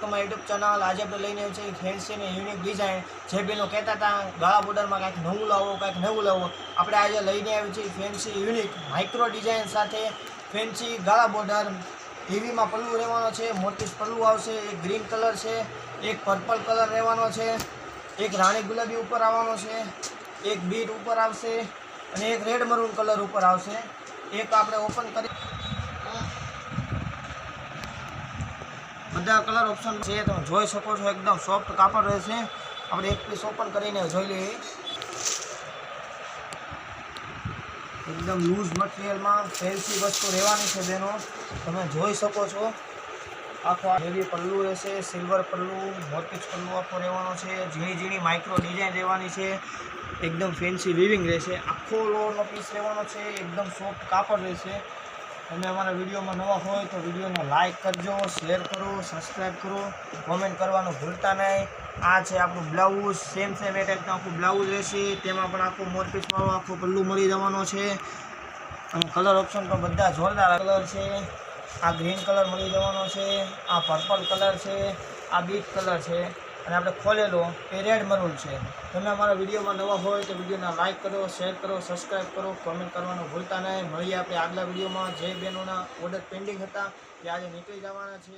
તમારા YouTube channel. આજે આપણે લઈને આવ્યા છીએ ફેન્સી અને યુનિક ડિઝાઇન। જે બેનો કહેતા હતા ગળા બોર્ડરમાં કાંઈક નવું લાવો આપણે આજે લઈને આવ્યા છીએ ફેન્સી યુનિક માઇક્રો ડિઝાઇન સાથે ફેન્સી ગળા બોર્ડર। હેવીમાં પલ્લું રહેવાનો છે, મોટી પલ્લું આવશે। એક ગ્રીન કલર છે, એક પર્પલ કલર રહેવાનો છે, એક રાણી ગુલાબી ઉપર આવવાનો છે, એક બીટ ઉપર આવશે અને એક રેડ મરૂન કલર ઉપર આવશે। એક આપણે ઓપન કરી બધા કલર ઓપ્શન છે, તમે જોઈ શકો છો। એકદમ સોફ્ટ કાપડ રહેશે। આપણે એક પીસ ઓપન કરીને જોઈ લઈએ। एकदम लूज मटीरियल में फैंसी वस्तु रहवानी है बेनो, તમે જોઈ શકો છો। आखो हेवी पल्लू रहेशे, सिल्वर पल्लू, मोरपीच पल्लू आखो रहेवानो छे। झीणी झीणी माइक्रो डिजाइन रहेवानी छे, एकदम फैंसी वीविंग रहेशे। आखो लोनो पीस रहेवानो छे, एकदम सॉफ्ट कापड़ रहेशे। તમે અમારા વિડીયોમાં નવા હોય તો વિડીયોને લાઇક કરજો, શેર કરો, સબસ્ક્રાઈબ કરો, કોમેન્ટ કરવાનું ભૂલતા નહીં। આ છે આપણું બ્લાઉઝ, સેમ એ ટાઈપનું આખું બ્લાઉઝ રહેશે। તેમાં પણ આખું મોરપીસવાળો આખું પલ્લું મળી જવાનો છે અને કલર ઓપ્શન પણ બધા જોરદાર કલર છે। આ ગ્રીન કલર મળી જવાનો છે, આ પર્પલ કલર છે, આ બીટ કલર છે અને આપણે ખોલેલો એ રેડ મરૂન છે। તમે અમારા વિડીયોમાં નવા હોય તો વિડીયોને લાઇક કરો, શેર કરો, સબસ્ક્રાઈબ કરો, કોમેન્ટ કરવાનું ભૂલતા નહીં। મળીએ આપણે આગલા વિડીયોમાં। જે બહેનોના ઓર્ડર પેન્ડિંગ હતા એ આજે નીકળી જવાના છે।